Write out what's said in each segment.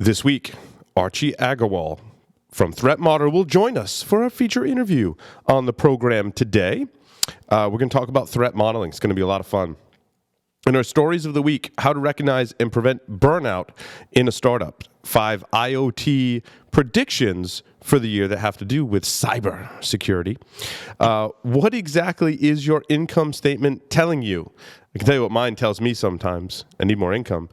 This week, Archie Agarwal from ThreatModeler will join us for a feature interview on the program today. We're going to talk about threat modeling. It's going to be a lot of fun. In our stories of the week, how to recognize and prevent burnout in a startup. 5 IoT predictions for the year that have to do with cyber security. What exactly is your income statement telling you? I can tell you what mine tells me sometimes. I need more income.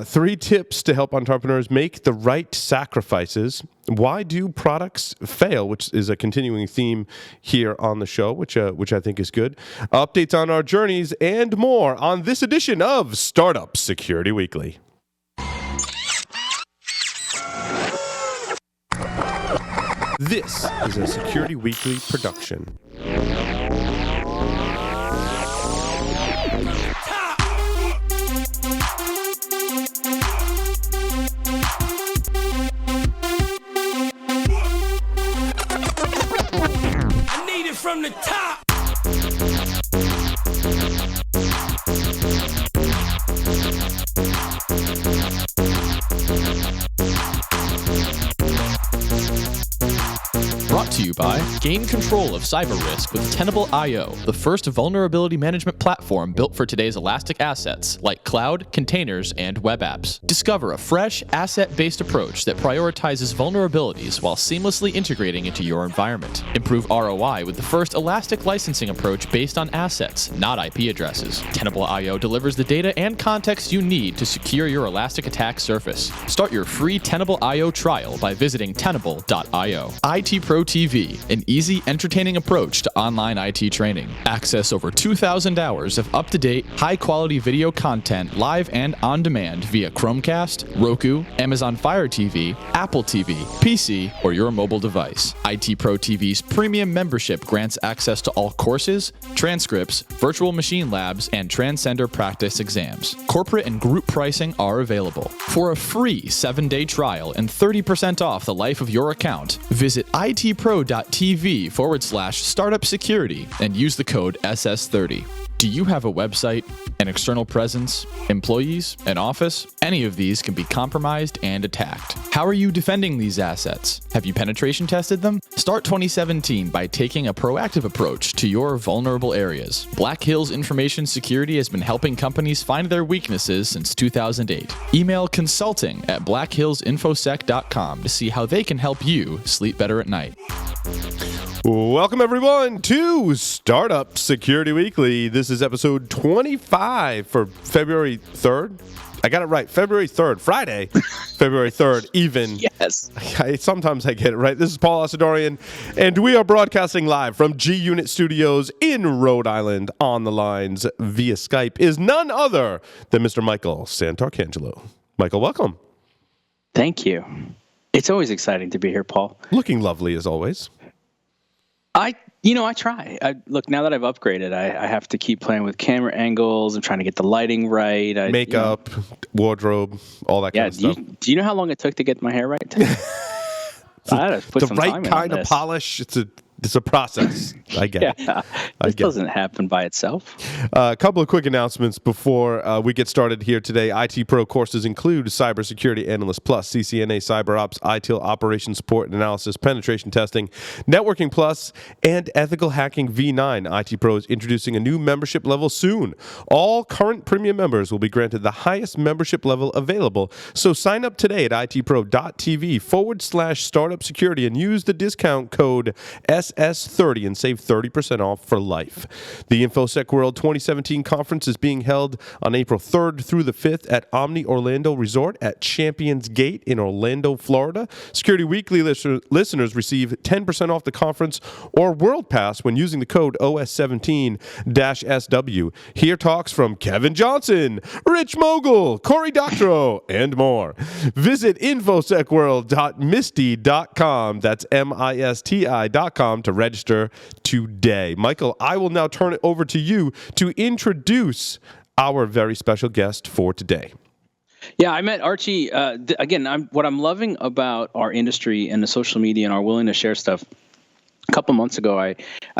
3 tips to help entrepreneurs make the right sacrifices. Why do products fail, which is a continuing theme here on the show, which I think is good. Updates on our journeys and more on this edition of Startup Security Weekly. This is a Security Weekly production. I need it from the top. Brought to you by Gain control of cyber risk with Tenable.io, the first vulnerability management platform built for today's elastic assets like cloud, containers, and web apps. Discover a fresh, asset-based approach that prioritizes vulnerabilities while seamlessly integrating into your environment. Improve ROI with the first elastic licensing approach based on assets, not IP addresses. Tenable.io delivers the data and context you need to secure your elastic attack surface. Start your free Tenable.io trial by visiting Tenable.io. IT Pro TV, an easy, entertaining approach to online IT training. Access over 2,000 hours of up-to-date, high-quality video content live and on demand via Chromecast, Roku, Amazon Fire TV, Apple TV, PC, or your mobile device. IT Pro TV's premium membership grants access to all courses, transcripts, virtual machine labs, and transcender practice exams. Corporate and group pricing are available. For a free 7-day trial and 30% off the life of your account, visit itpro.tv/startup security and use the code SS30. Do you have a website, an external presence, employees, an office? Any of these can be compromised and attacked. How are you defending these assets? Have you penetration tested them? Start 2017 by taking a proactive approach to your vulnerable areas. Black Hills Information Security has been helping companies find their weaknesses since 2008. Email consulting@blackhillsinfosec.com to see how they can help you sleep better at night. Welcome, everyone, to Startup Security Weekly. This is episode 25 for February 3rd. I got it right. February 3rd, Friday, February 3rd, even. Yes. Sometimes I get it right. This is Paul Asadorian, and we are broadcasting live from G Unit Studios in Rhode Island. On the lines via Skype is none other than Mr. Michael Santarcangelo. Michael, welcome. Thank you. It's always exciting to be here, Paul. Looking lovely as always. I try. Look, now that I've upgraded, I have to keep playing with camera angles. I'm trying to get the lighting right. Makeup, wardrobe, all that kind of stuff. Do you know how long it took to get my hair right? I had to put some time in on this. The right kind of polish. It's a process. I get it. This doesn't happen by itself. A couple of quick announcements before we get started here today. IT Pro courses include Cybersecurity Analyst Plus, CCNA Cyber Ops, ITIL Operation Support and Analysis, Penetration Testing, Networking Plus, and Ethical Hacking V9. IT Pro is introducing a new membership level soon. All current premium members will be granted the highest membership level available. So sign up today at itpro.tv/startup security and use the discount code SS30 and save 30% off for life. The InfoSec World 2017 conference is being held on April 3rd through the 5th at Omni Orlando Resort at Champions Gate in Orlando, Florida. Security Weekly listeners receive 10% off the conference or World Pass when using the code OS17-SW. Hear talks from Kevin Johnson, Rich Mogul, Cory Doctorow, and more. Visit infosecworld.misty.com. That's MISTI.com to register today. Michael, I will now turn it over to you to introduce our very special guest for today. Yeah, I met Archie. Again, what I'm loving about our industry and the social media and our willingness to share stuff. A couple months ago, I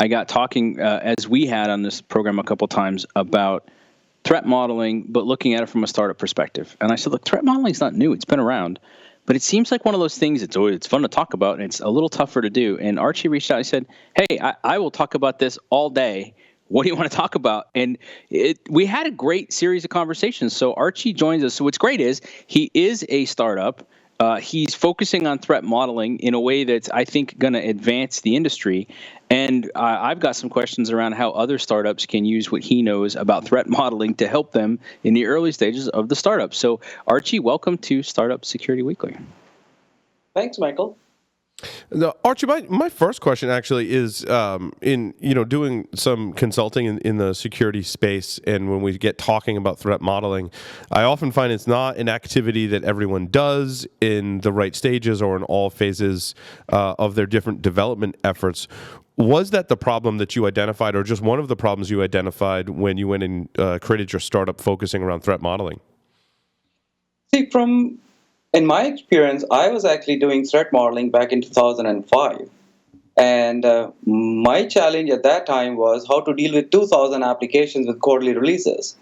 got talking, as we had on this program a couple times, about threat modeling, but looking at it from a startup perspective. And I said, look, threat modeling is not new. It's been around. but it seems like one of those things it's fun to talk about, and it's a little tougher to do. And Archie reached out and said, hey, I will talk about this all day. What do you want to talk about? And we had a great series of conversations. So Archie joins us. So what's great is he is a startup. He's focusing on threat modeling in a way that's, I think, going to advance the industry. And I've got some questions around how other startups can use what he knows about threat modeling to help them in the early stages of the startup. So, Archie, welcome to Startup Security Weekly. Thanks, Michael. No, Archie, my first question actually is in doing some consulting in the security space, and when we get talking about threat modeling, I often find it's not an activity that everyone does in the right stages or in all phases of their different development efforts. Was that the problem that you identified, or just one of the problems you identified when you went and created your startup focusing around threat modeling? See, in my experience, I was actually doing threat modeling back in 2005. And my challenge at that time was how to deal with 2,000 applications with quarterly releases.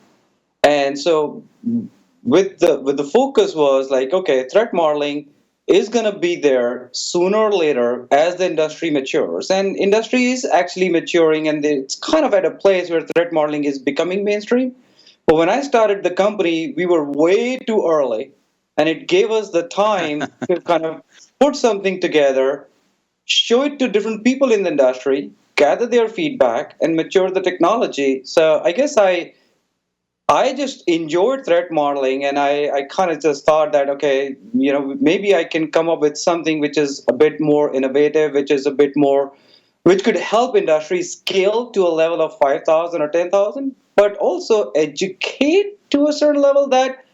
And so with the focus was like, okay, threat modeling is going to be there sooner or later as the industry matures. And industry is actually maturing, and it's kind of at a place where threat modeling is becoming mainstream. But when I started the company, we were way too early. And it gave us the time to kind of put something together, show it to different people in the industry, gather their feedback, and mature the technology. So I guess I just enjoyed threat modeling, and I kind of just thought that, okay, maybe I can come up with something which is a bit more innovative, which could help industry scale to a level of 5,000 or 10,000, but also educate to a certain level that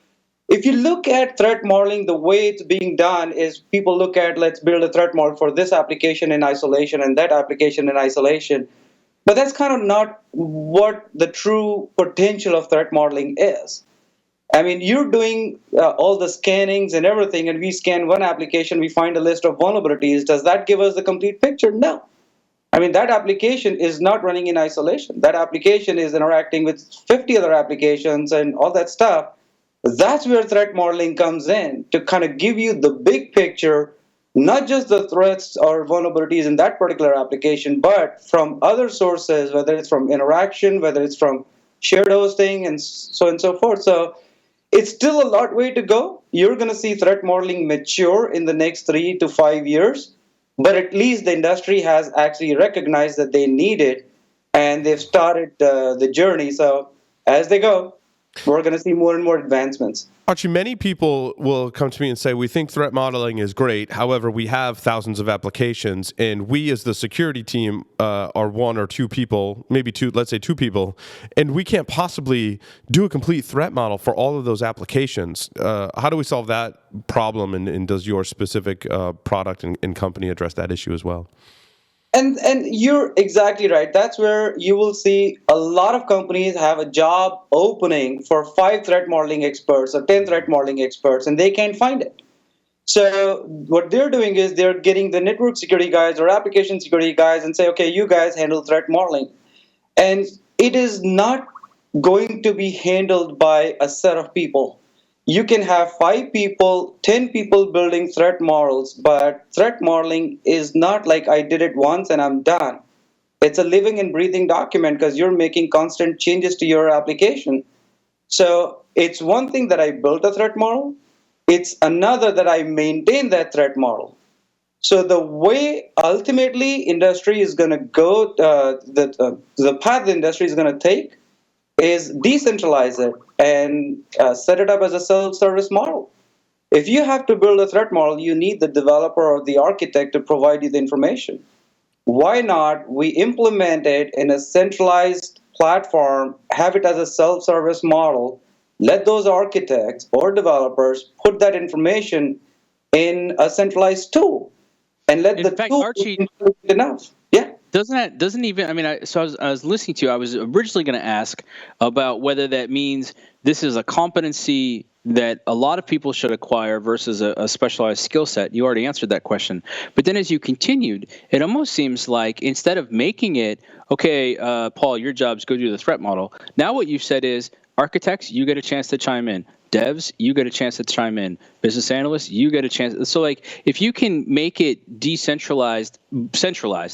if you look at threat modeling, the way it's being done is people look at, let's build a threat model for this application in isolation and that application in isolation. But that's kind of not what the true potential of threat modeling is. I mean, you're doing all the scannings and everything, and we scan one application, we find a list of vulnerabilities. Does that give us the complete picture? No. I mean, that application is not running in isolation. That application is interacting with 50 other applications and all that stuff. That's where threat modeling comes in, to kind of give you the big picture, not just the threats or vulnerabilities in that particular application, but from other sources, whether it's from interaction, whether it's from shared hosting, and so on and so forth. So it's still a lot way to go. You're going to see threat modeling mature in the next 3 to 5 years, but at least the industry has actually recognized that they need it, and they've started the journey. So as they go, we're going to see more and more advancements. Archie, many people will come to me and say, we think threat modeling is great. However, we have thousands of applications, and we as the security team are one or two people, maybe two, let's say two people, and we can't possibly do a complete threat model for all of those applications. How do we solve that problem, and does your specific product and company address that issue as well? And you're exactly right. That's where you will see a lot of companies have a job opening for 5 threat modeling experts or 10 threat modeling experts, and they can't find it. So what they're doing is they're getting the network security guys or application security guys and say, okay, you guys handle threat modeling. And it is not going to be handled by a set of people. You can have 5 people, 10 people building threat models, but threat modeling is not like I did it once and I'm done. It's a living and breathing document because you're making constant changes to your application. So it's one thing that I built a threat model. It's another that I maintain that threat model. So the way ultimately industry is going to go, the path the industry is going to take is decentralize it and set it up as a self-service model. If you have to build a threat model, you need the developer or the architect to provide you the information. Why not we implement it in a centralized platform, have it as a self-service model, let those architects or developers put that information in a centralized tool, and let the tool be enough. Yeah. Doesn't even, I mean, I was listening to you. I was originally going to ask about whether that means this is a competency that a lot of people should acquire versus a specialized skill set. You already answered that question. But then as you continued, it almost seems like instead of making it, okay, Paul, your job's go do the threat model. Now what you've said is, architects, you get a chance to chime in. Devs, you get a chance to chime in. Business analysts, you get a chance. So like if you can make it centralized,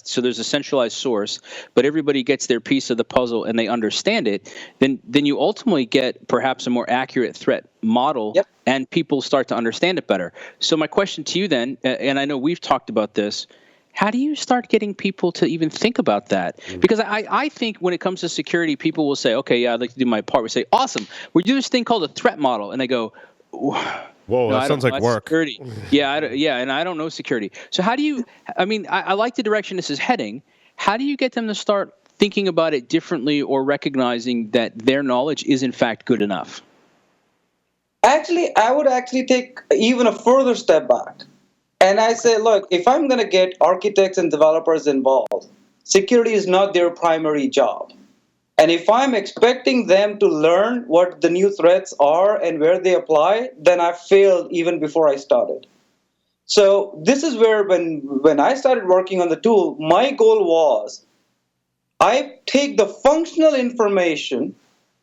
so there's a centralized source, but everybody gets their piece of the puzzle and they understand it, then you ultimately get perhaps a more accurate threat model. Yep. And people start to understand it better. So my question to you then, and I know we've talked about this, how do you start getting people to even think about that? Because I think when it comes to security, people will say, okay, yeah, I'd like to do my part. We say, awesome, we do this thing called a threat model. And they go, whoa, that sounds like work. Security. Yeah, and I don't know security. So how do you, I like the direction this is heading. How do you get them to start thinking about it differently or recognizing that their knowledge is in fact good enough? Actually, I would actually take even a further step back. And I say, look, if I'm going to get architects and developers involved, security is not their primary job. And if I'm expecting them to learn what the new threats are and where they apply, then I failed even before I started. So this is where when I started working on the tool, my goal was I take the functional information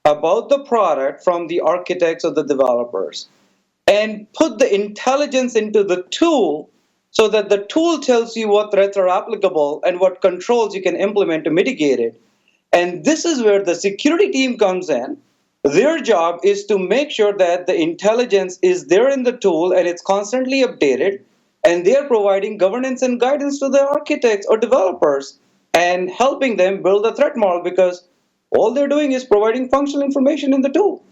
about the product from the architects or the developers and put the intelligence into the tool so that the tool tells you what threats are applicable and what controls you can implement to mitigate it. And this is where the security team comes in. Their job is to make sure that the intelligence is there in the tool and it's constantly updated, and they're providing governance and guidance to the architects or developers and helping them build a threat model, because all they're doing is providing functional information in the tool.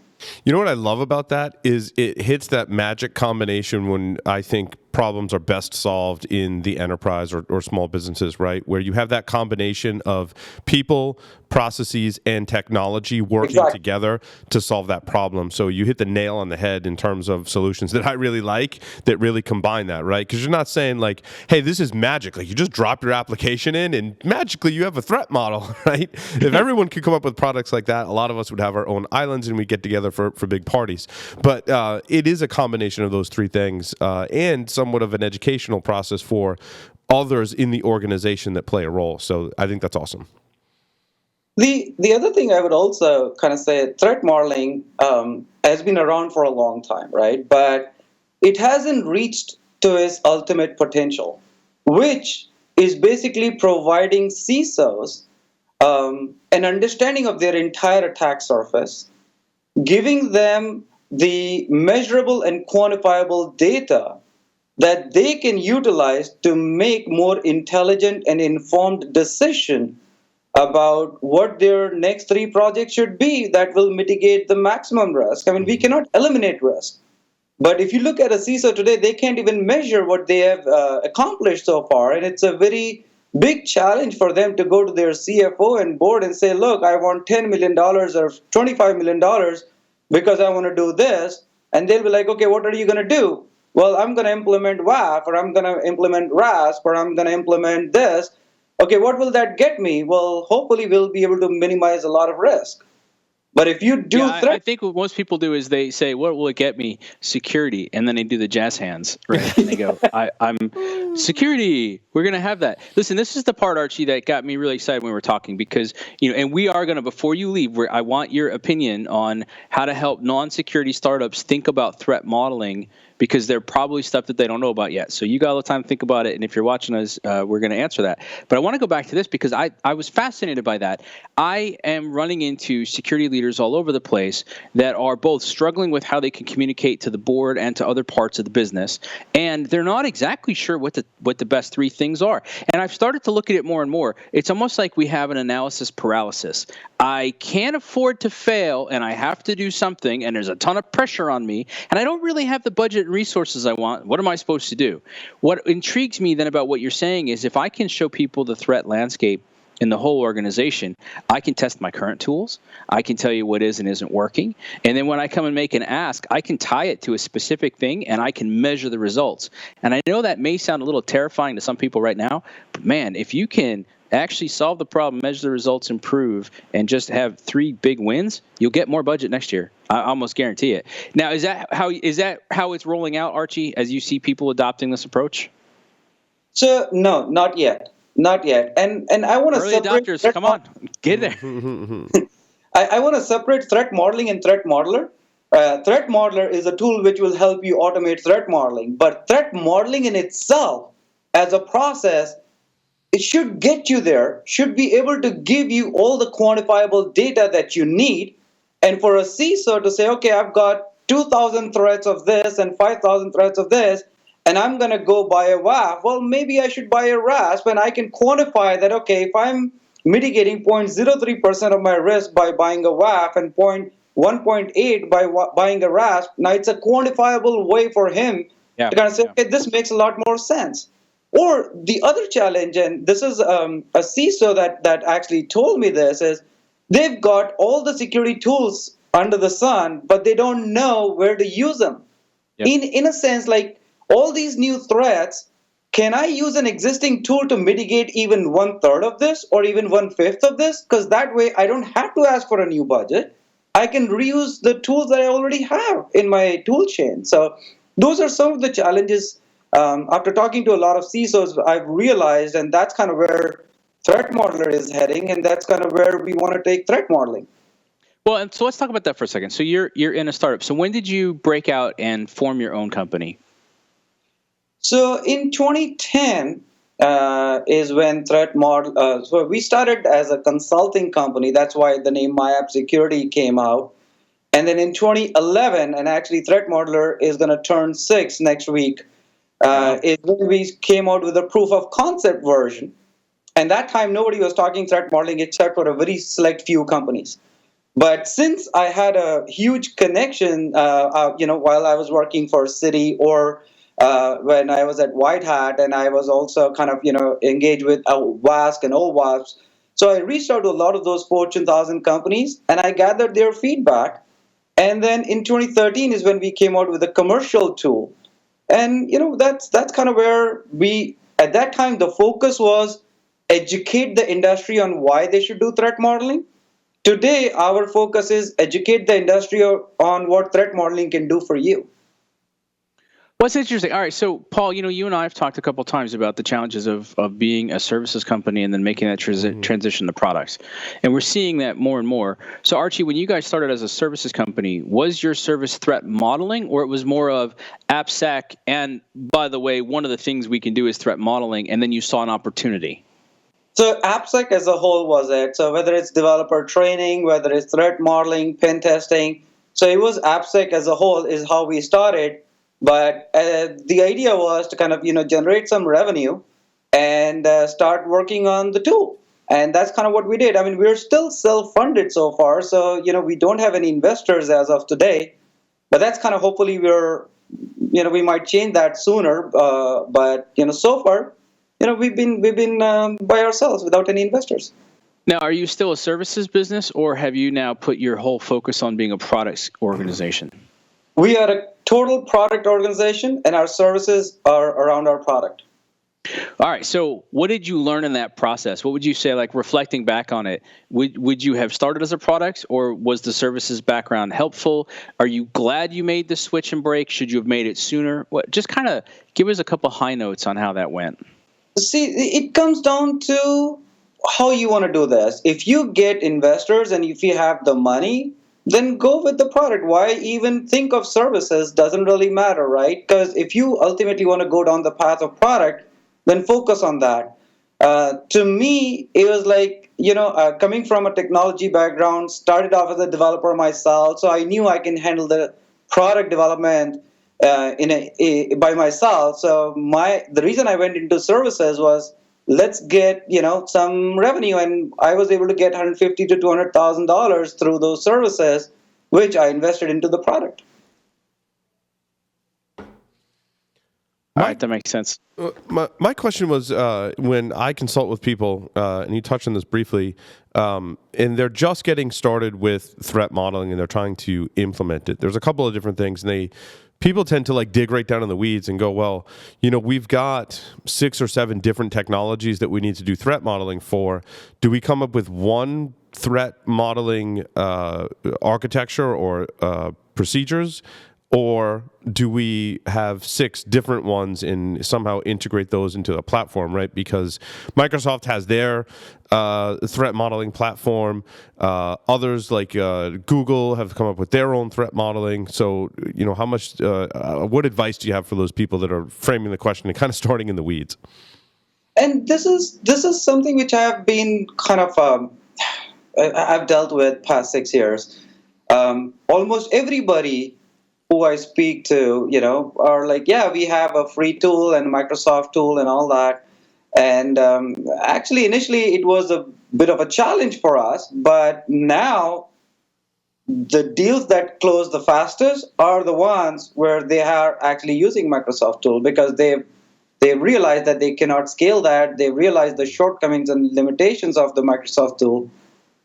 You know what I love about that is it hits that magic combination when I think problems are best solved in the enterprise or small businesses, right? Where you have that combination of people, processes, and technology working together to solve that problem. So you hit the nail on the head in terms of solutions that I really like that really combine that, right? Because you're not saying like, hey, this is magic. Like you just drop your application in and magically you have a threat model, right? If everyone could come up with products like that, a lot of us would have our own islands and we'd get together for big parties. But it is a combination of those three things and somewhat of an educational process for others in the organization that play a role. So I think that's awesome. The other thing I would also kind of say, threat modeling has been around for a long time, right? But it hasn't reached to its ultimate potential, which is basically providing CISOs an understanding of their entire attack surface, giving them the measurable and quantifiable data that they can utilize to make more intelligent and informed decisions about what their next 3 projects should be that will mitigate the maximum risk. I mean, we cannot eliminate risk. But if you look at a CISO today, they can't even measure what they have accomplished so far. And it's a very big challenge for them to go to their CFO and board and say, look, I want $10 million or $25 million because I want to do this. And they'll be like, okay, what are you going to do? Well, I'm going to implement WAF, or I'm going to implement RASP, or I'm going to implement this. Okay, what will that get me? Well, hopefully we'll be able to minimize a lot of risk. But if you do I think what most people do is they say, what will it get me? Security. And then they do the jazz hands, right? And they go, I'm security. We're going to have that. Listen, this is the part, Archie, that got me really excited when we were talking, because, and we are going to, before you leave, I want your opinion on how to help non-security startups think about threat modeling, because they're probably stuff that they don't know about yet. So you got all the time to think about it. And if you're watching us, we're going to answer that. But I want to go back to this because I was fascinated by that. I am running into security leaders all over the place that are both struggling with how they can communicate to the board and to other parts of the business. And they're not exactly sure what the best 3 things are. And I've started to look at it more and more. It's almost like we have an analysis paralysis. I can't afford to fail, and I have to do something, and there's a ton of pressure on me, and I don't really have the budget and resources I want. What am I supposed to do? What intrigues me then about what you're saying is if I can show people the threat landscape in the whole organization, I can test my current tools. I can tell you what is and isn't working. And then when I come and make an ask, I can tie it to a specific thing, and I can measure the results. And I know that may sound a little terrifying to some people right now, but man, if you can actually solve the problem, measure the results, improve, and just have 3 big wins, you'll get more budget next year. I almost guarantee it. Now, is that how it's rolling out, Archie, as you see people adopting this approach? So, no, not yet. Not yet. And I want to separate adopters, come on, get there. I want to separate threat modeling and threat modeler, Threat Modeler is a tool which will help you automate threat modeling. But threat modeling in itself, as a process, it should get you there, should be able to give you all the quantifiable data that you need. And for a CISO to say, okay, I've got 2,000 threats of this and 5,000 threats of this, and I'm going to go buy a WAF. Well, maybe I should buy a RASP, and I can quantify that, okay, if I'm mitigating 0.03% of my risk by buying a WAF and 1.8 by buying a RASP, now it's a quantifiable way for him to kind of say, okay, this makes a lot more sense. Or the other challenge, and this is a CISO that actually told me this, is they've got all the security tools under the sun, but they don't know where to use them. Yep. In a sense, like all these new threats, can I use an existing tool to mitigate even 1/3 of this or even 1/5 of this? Because that way I don't have to ask for a new budget. I can reuse the tools that I already have in my tool chain. So those are some of the challenges. After talking to a lot of CISOs, I've realized, and that's kind of where Threat Modeler is heading, and that's kind of where we want to take threat modeling. Well, and so let's talk about that for a second. So you're in a startup. So when did you break out and form your own company? So in 2010 is when Threat Modeler. So we started as a consulting company. That's why the name MyApp Security came out. And then in 2011, and actually Threat Modeler is going to turn 6 next week. Is when we came out with a proof of concept version. And that time, nobody was talking threat modeling except for a very select few companies. But since I had a huge connection, while I was working for Citi or when I was at White Hat, and I was also kind of, engaged with WASC and OWASP. So I reached out to a lot of those Fortune 1000 companies, and I gathered their feedback. And then in 2013 is when we came out with a commercial tool. And that's kind of where at that time the focus was educate the industry on why they should do threat modeling. Today our focus is educate the industry on what threat modeling can do for you. What's interesting? All right, so Paul, you and I have talked a couple of times about the challenges of being a services company and then making that transition to products. And we're seeing that more and more. So Archie, when you guys started as a services company, was your service threat modeling, or it was more of AppSec, and by the way, one of the things we can do is threat modeling, and then you saw an opportunity? So AppSec as a whole was it. So whether it's developer training, whether it's threat modeling, pen testing. So it was AppSec as a whole is how we started. But the idea was to kind of, generate some revenue and start working on the tool. And that's kind of what we did. I mean, we're still self-funded so far. So, we don't have any investors as of today. But that's kind of hopefully we might change that sooner. But, so far, we've been by ourselves without any investors. Now, are you still a services business, or have you now put your whole focus on being a products organization? We are a total product organization, and our services are around our product. All right. So what did you learn in that process? What would you say, like reflecting back on it, would you have started as a product, or was the services background helpful? Are you glad you made the switch and break? Should you have made it sooner? Just kind of give us a couple high notes on how that went. See, it comes down to how you want to do this. If you get investors and if you have the money, then go with the product. Why even think of services doesn't really matter, right? Because if you ultimately want to go down the path of product, then focus on that. To me, it was like, coming from a technology background, started off as a developer myself, so I knew I can handle the product development by myself. So the reason I went into services was, let's get some revenue, and I was able to get $150,000 to $200,000 through those services, which I invested into the product. All right, that makes sense. My question was, when I consult with people, and you touched on this briefly, and they're just getting started with threat modeling and they're trying to implement it. There's a couple of different things, and people tend to dig right down in the weeds and go, well, we've got 6 or 7 different technologies that we need to do threat modeling for. Do we come up with one threat modeling architecture or procedures? or do we have 6 different ones and somehow integrate those into a platform, right? Because Microsoft has their threat modeling platform. Others like Google have come up with their own threat modeling. So, how much, what advice do you have for those people that are framing the question and kind of starting in the weeds? And this is something which I have been kind of I've dealt with past 6 years. Almost everybody who I speak to, are like, yeah, we have a free tool and Microsoft tool and all that. And actually, initially, it was a bit of a challenge for us. But now, the deals that close the fastest are the ones where they are actually using Microsoft tool, because they realize that they cannot scale that. They realize the shortcomings and limitations of the Microsoft tool.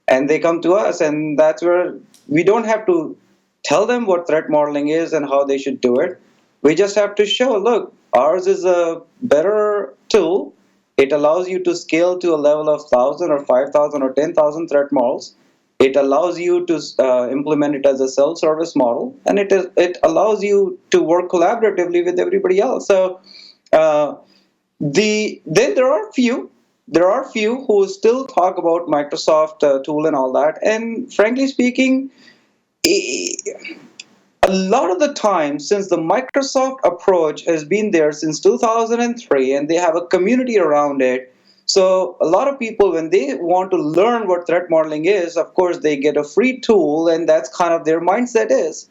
And they come to us, and that's where we don't have to tell them what threat modeling is and how they should do it. We just have to show, look, ours is a better tool. It allows you to scale to a level of 1,000 or 5,000 or 10,000 threat models. It allows you to implement it as a self-service model, and it allows you to work collaboratively with everybody else. So then there are few who still talk about Microsoft tool and all that. And frankly speaking, a lot of the time, since the Microsoft approach has been there since 2003, and they have a community around it, so a lot of people, when they want to learn what threat modeling is, of course, they get a free tool, and that's kind of their mindset is.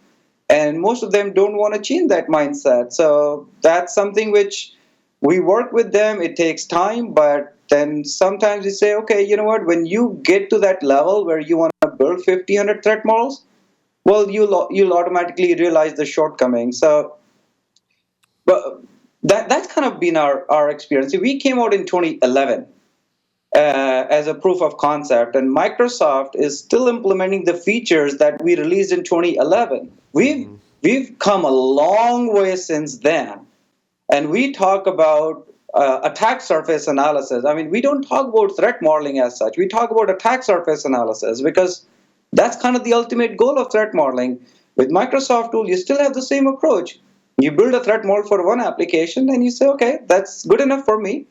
And most of them don't want to change that mindset. So that's something which we work with them. It takes time, but then sometimes we say, okay, you know what, when you get to that level where you want to build 50, 100 threat models, well, you'll automatically realize the shortcomings. So but that's kind of been our experience. We came out in 2011 as a proof of concept, and Microsoft is still implementing the features that we released in 2011. We've come a long way since then, and we talk about attack surface analysis. I mean, we don't talk about threat modeling as such. We talk about attack surface analysis, because that's kind of the ultimate goal of threat modeling. With Microsoft tool, you still have the same approach. You build a threat model for one application, and you say, okay, that's good enough for me.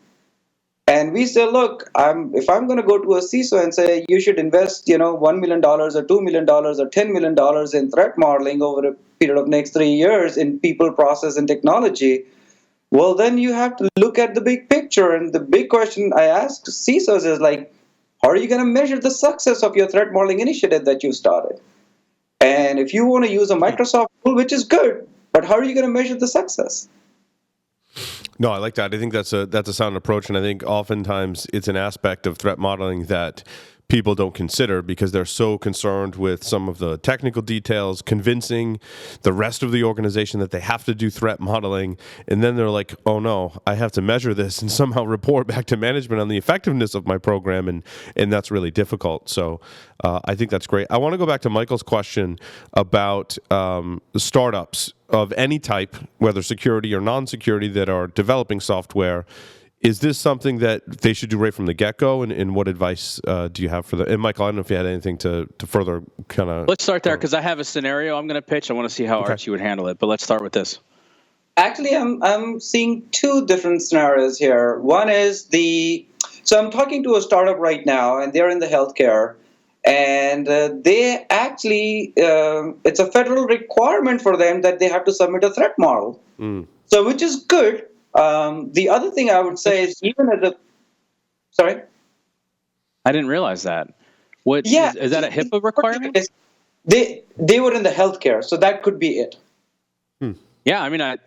And we say, look, if I'm going to go to a CISO and say you should invest, $1 million or $2 million or $10 million in threat modeling over a period of next 3 years in people, process, and technology, well, then you have to look at the big picture. And the big question I ask CISOs is like, how are you going to measure the success of your threat modeling initiative that you started? And if you want to use a Microsoft tool, which is good, but how are you going to measure the success? No, I like that. I think that's a sound approach, and I think oftentimes it's an aspect of threat modeling that people don't consider because they're so concerned with some of the technical details, convincing the rest of the organization that they have to do threat modeling, and then they're like, oh no, I have to measure this and somehow report back to management on the effectiveness of my program, and that's really difficult. So I think that's great. I want to go back to Michael's question about startups of any type, whether security or non-security, that are developing software. Is this something that they should do right from the get-go, and what advice do you have for them? And Michael, I don't know if you had anything to further kind of... Let's start there, because I have a scenario I'm going to pitch. I want to see how Archie would handle it, but let's start with this. Actually, I'm seeing 2 different scenarios here. One is so I'm talking to a startup right now, and they're in the healthcare, and they actually, it's a federal requirement for them that they have to submit a threat model. So which is good. The other thing I would say is, even as sorry? I didn't realize that. Is that a HIPAA requirement? They were in the healthcare, so that could be it. Yeah, I mean, I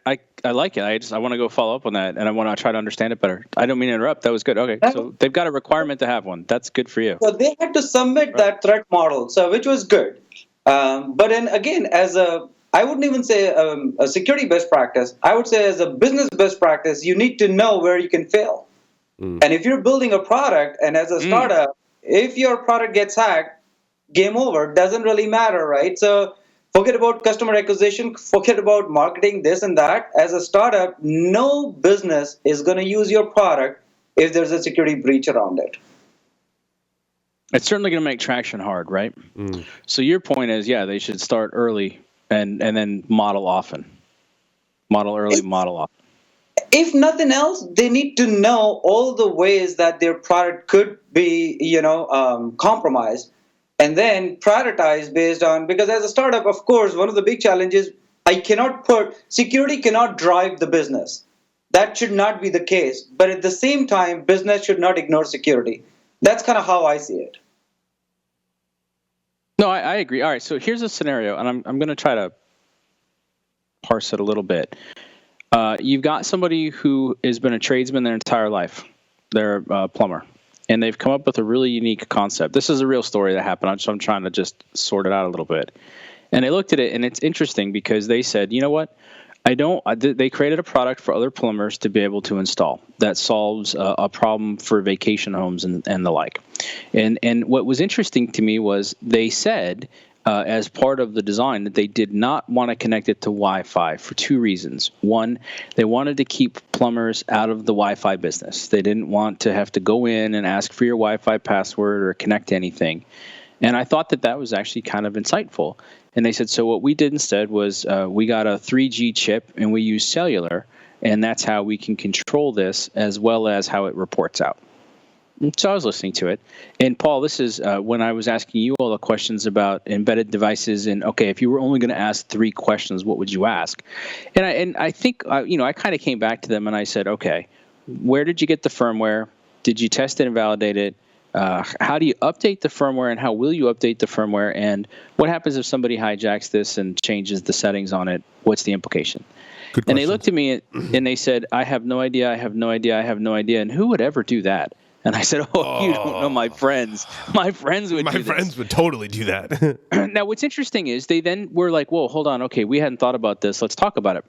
like it. I want to go follow up on that, and I want to try to understand it better. I don't mean to interrupt. That was good. Okay, so they've got a requirement to have one. That's good for you. So they had to submit that threat model, so which was good. But then again, I wouldn't even say a security best practice. I would say as a business best practice, you need to know where you can fail. And if you're building a product, and as a startup, if your product gets hacked, game over. Doesn't really matter, right? So forget about customer acquisition, forget about marketing, this and that. As a startup, no business is going to use your product if there's a security breach around it. It's certainly going to make traction hard, right? So your point is, yeah, they should start early and then model often. Model early, model often. If nothing else, they need to know all the ways that their product could be, compromised, and then prioritize based on, because as a startup, of course, one of the big challenges, security cannot drive the business. That should not be the case. But at the same time, business should not ignore security. That's kind of how I see it. No, I agree. All right, so here's a scenario, and I'm going to try to parse it a little bit. You've got somebody who has been a tradesman their entire life. They're a plumber, and they've come up with a really unique concept. This is a real story that happened, so I'm trying to just sort it out a little bit. And they looked at it, and it's interesting because they said, you know what? They created a product for other plumbers to be able to install that solves a problem for vacation homes and the like. And what was interesting to me was they said, as part of the design, that they did not want to connect it to Wi-Fi for two reasons. One, they wanted to keep plumbers out of the Wi-Fi business. They didn't want to have to go in and ask for your Wi-Fi password or connect to anything. And I thought that was actually kind of insightful. And they said, so what we did instead was we got a 3G chip and we use cellular, and that's how we can control this as well as how it reports out. And so I was listening to it. And Paul, this is when I was asking you all the questions about embedded devices and, okay, if you were only going to ask 3 questions, what would you ask? And I think, I kind of came back to them and I said, okay, where did you get the firmware? Did you test it and validate it? How do you update the firmware, and how will you update the firmware? And what happens if somebody hijacks this and changes the settings on it? What's the implication? And they looked at me and they said, I have no idea, I have no idea, I have no idea. And who would ever do that? And I said, you don't know my friends. My friends would do this. My friends would totally do that. Now, what's interesting is they then were like, whoa, hold on. Okay, we hadn't thought about this. Let's talk about it.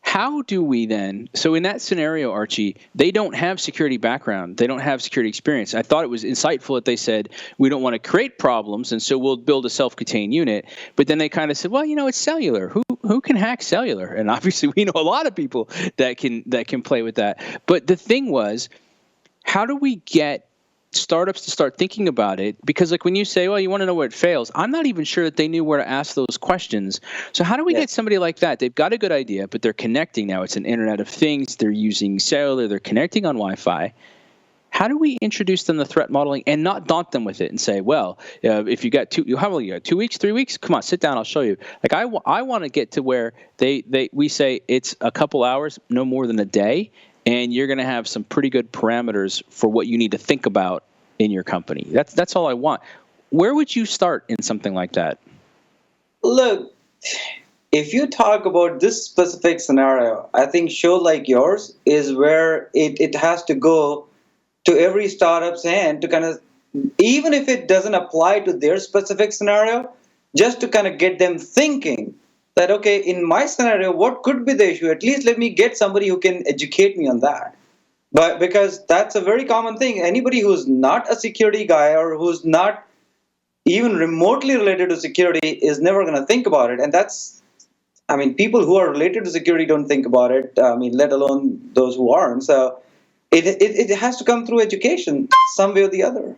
How do we then, so in that scenario, Archie, they don't have security background. They don't have security experience. I thought it was insightful that they said, we don't want to create problems, and so we'll build a self-contained unit. But then they kind of said, well, it's cellular. Who can hack cellular? And obviously we know a lot of people that can play with that. But the thing was, how do we get startups to start thinking about it? Because when you say, well, you want to know where it fails, I'm not even sure that they knew where to ask those questions. So how do we get somebody like that? They've got a good idea, but they're connecting now. It's an Internet of Things. They're using cellular. They're connecting on Wi-Fi. How do we introduce them to threat modeling and not daunt them with it and say, well, if you got 2 weeks, 3 weeks? Come on, sit down. I'll show you. I want to get to where we say it's a couple hours, no more than a day, and you're going to have some pretty good parameters for what you need to think about in your company. That's all I want. Where would you start in something like that? Look, if you talk about this specific scenario, I think show like yours is where it has to go to every startup's hand to kind of, even if it doesn't apply to their specific scenario, just to kind of get them thinking that, okay, in my scenario, what could be the issue? At least let me get somebody who can educate me on that. But because that's a very common thing. Anybody who's not a security guy or who's not even remotely related to security is never going to think about it. And people who are related to security don't think about it, let alone those who aren't. So it has to come through education some way or the other.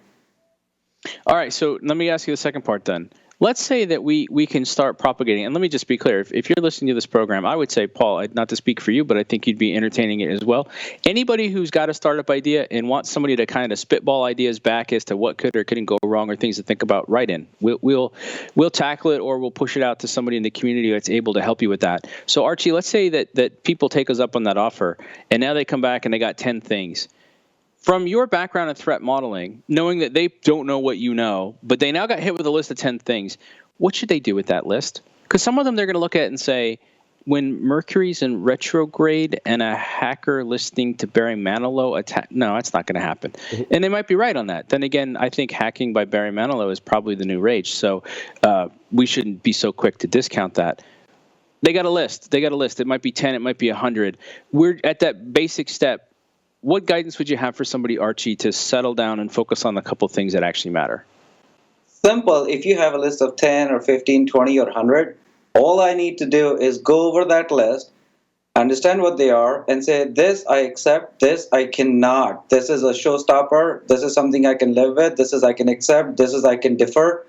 All right, so let me ask you the second part then. Let's say that we can start propagating, and let me just be clear. If you're listening to this program, I would say, Paul, not to speak for you, but I think you'd be entertaining it as well. Anybody who's got a startup idea and wants somebody to kind of spitball ideas back as to what could or couldn't go wrong or things to think about, write in. We'll tackle it, or we'll push it out to somebody in the community that's able to help you with that. So, Archie, let's say that people take us up on that offer, and now they come back and they got 10 things. From your background in threat modeling, knowing that they don't know what you know, but they now got hit with a list of 10 things, what should they do with that list? Because some of them they're going to look at and say, when Mercury's in retrograde and a hacker listening to Barry Manilow attack, no, that's not going to happen. And they might be right on that. Then again, I think hacking by Barry Manilow is probably the new rage. So we shouldn't be so quick to discount that. They got a list. It might be 10. It might be 100. We're at that basic step. What guidance would you have for somebody, Archie, to settle down and focus on a couple of things that actually matter? Simple. If you have a list of 10 or 15, 20 or 100, all I need to do is go over that list, understand what they are, and say, this I accept, this I cannot. This is a showstopper. This is something I can live with. This is I can accept. This is I can defer.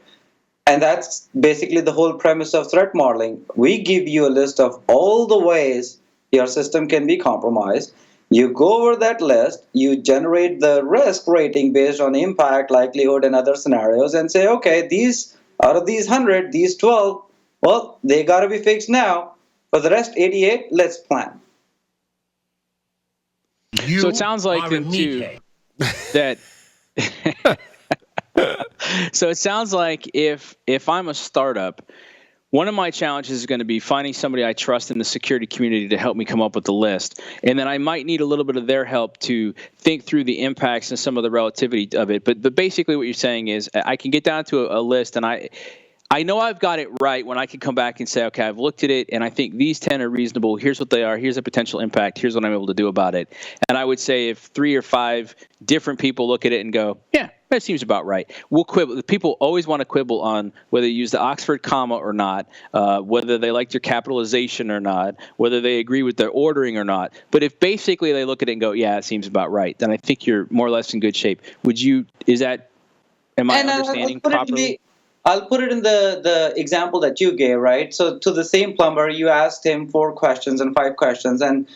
And that's basically the whole premise of threat modeling. We give you a list of all the ways your system can be compromised. You go over that list, you generate the risk rating based on impact, likelihood, and other scenarios, and say, okay, these out of these 100, these 12, well, they got to be fixed now. For the rest 88, let's plan. So it sounds like then too that. So it sounds like if I'm a startup, one of my challenges is going to be finding somebody I trust in the security community to help me come up with the list. And then I might need a little bit of their help to think through the impacts and some of the relativity of it. But basically what you're saying is I can get down to a list, and I know I've got it right when I can come back and say, okay, I've looked at it and I think these 10 are reasonable. Here's what they are. Here's a potential impact. Here's what I'm able to do about it. And I would say if 3 or 5 different people look at it and go, yeah, that seems about right. We'll quibble. People always want to quibble on whether you use the Oxford comma or not, whether they like your capitalization or not, whether they agree with their ordering or not. But if basically they look at it and go, yeah, it seems about right, then I think you're more or less in good shape. Am I understanding properly? I'll put it in the example that you gave, right? So to the same plumber, you asked him 4 questions and 5 questions. And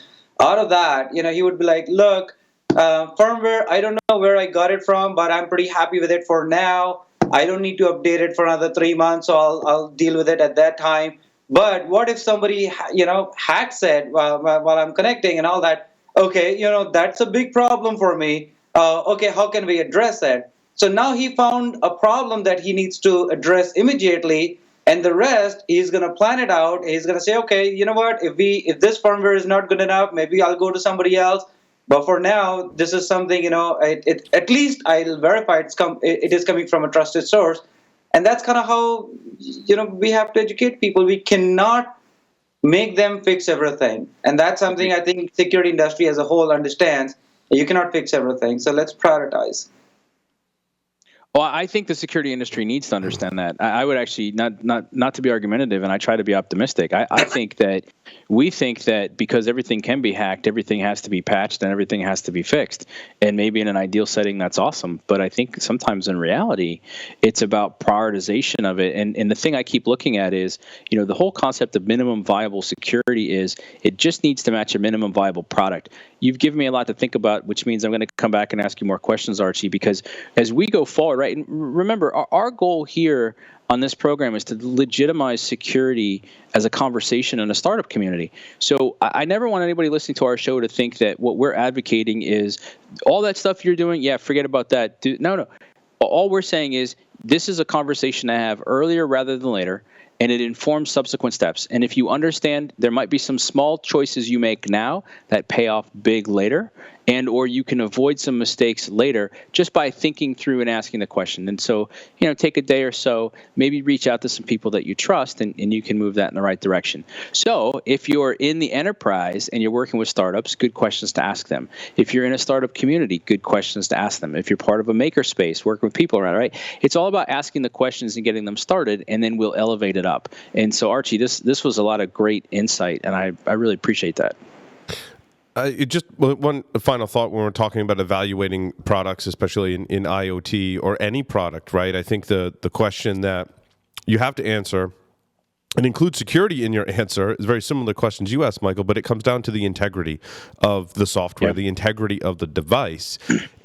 out of that, he would be like, look, firmware, I don't know where I got it from, but I'm pretty happy with it for now. I don't need to update it for another 3 months, so I'll deal with it at that time. But what if somebody, hacks it while I'm connecting and all that? Okay, that's a big problem for me. Okay, how can we address it? So now he found a problem that he needs to address immediately, and the rest he's going to plan it out. He's going to say, okay, you know what? If this firmware is not good enough, maybe I'll go to somebody else. But for now, this is something at least I'll verify it is coming from a trusted source, and that's kind of how we have to educate people. We cannot make them fix everything, and that's something I think security industry as a whole understands. You cannot fix everything, so let's prioritize. Well, I think the security industry needs to understand that. I would actually, not to be argumentative, and I try to be optimistic. I think that we think that because everything can be hacked, everything has to be patched, and everything has to be fixed. And maybe in an ideal setting, that's awesome. But I think sometimes in reality, it's about prioritization of it. And the thing I keep looking at is, the whole concept of minimum viable security is it just needs to match a minimum viable product. You've given me a lot to think about, which means I'm going to come back and ask you more questions, Archie, because as we go forward, right, and remember, our goal here on this program is to legitimize security as a conversation in a startup community. So I never want anybody listening to our show to think that what we're advocating is all that stuff you're doing, yeah, forget about that. No. All we're saying is this is a conversation to have earlier rather than later, and it informs subsequent steps. And if you understand there might be some small choices you make now that pay off big later, and or you can avoid some mistakes later just by thinking through and asking the question. And so, take a day or so, maybe reach out to some people that you trust, and you can move that in the right direction. So if you're in the enterprise and you're working with startups, good questions to ask them. If you're in a startup community, good questions to ask them. If you're part of a makerspace, working with people around, right? It's all about asking the questions and getting them started, and then we'll elevate it up. And so, Archie, this was a lot of great insight, and I really appreciate that. Just one final thought when we're talking about evaluating products, especially in IoT or any product, right? I think the question that you have to answer and include security in your answer is very similar to questions you asked, Michael, but it comes down to the integrity of the software, the integrity of the device.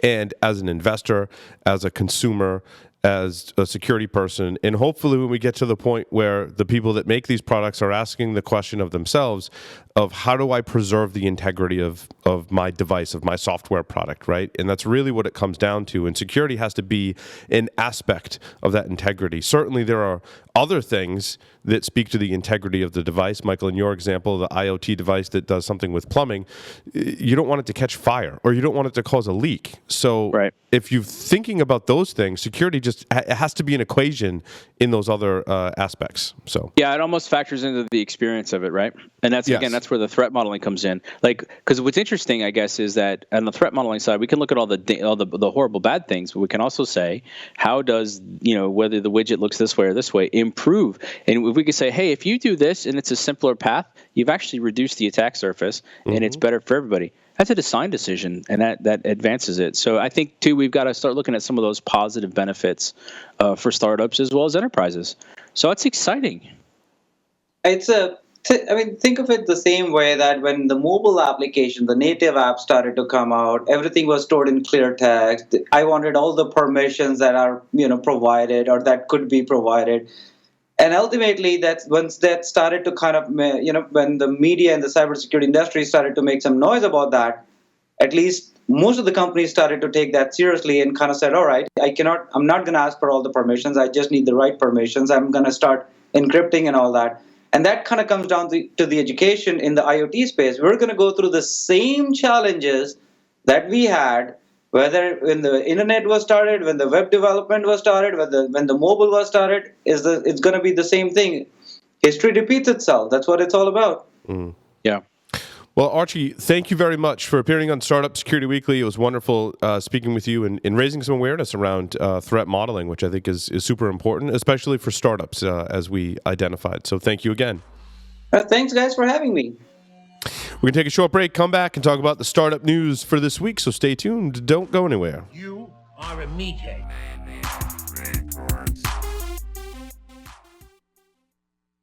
And as an investor, as a consumer, as a security person, and hopefully when we get to the point where the people that make these products are asking the question of themselves of how do I preserve the integrity of my device, of my software product, right? And that's really what it comes down to. And security has to be an aspect of that integrity. Certainly there are other things that speak to the integrity of the device. Michael, in your example, the IoT device that does something with plumbing, you don't want it to catch fire or you don't want it to cause a leak. So if you're thinking about those things, security just has to be an equation in those other aspects. So yeah, it almost factors into the experience of it, right? And that's again, that's where the threat modeling comes in. Like, because what's interesting, I guess, is that on the threat modeling side, we can look at all the horrible bad things, but we can also say how does whether the widget looks this way or this way improve. And if we could say, hey, if you do this and it's a simpler path, you've actually reduced the attack surface and it's better for everybody. That's a design decision, and that advances it. So I think, too, we've got to start looking at some of those positive benefits for startups as well as enterprises. So it's exciting. Think of it the same way that when the mobile application, the native app started to come out, everything was stored in clear text. I wanted all the permissions that are, provided or that could be provided. And ultimately, that's once that started to kind of, when the media and the cybersecurity industry started to make some noise about that, at least most of the companies started to take that seriously and kind of said, all right, I'm not going to ask for all the permissions. I just need the right permissions. I'm going to start encrypting and all that. And that kind of comes down to the education in the IoT space. We're going to go through the same challenges that we had, whether when the internet was started, when the web development was started, when the mobile was started. It's going to be the same thing. History repeats itself. That's what it's all about. Mm. Yeah. Well, Archie, thank you very much for appearing on Startup Security Weekly. It was wonderful speaking with you and raising some awareness around threat modeling, which I think is super important, especially for startups, as we identified. So thank you again. Thanks, guys, for having me. We're going to take a short break, come back, and talk about the startup news for this week. So stay tuned. Don't go anywhere. You are a meathead.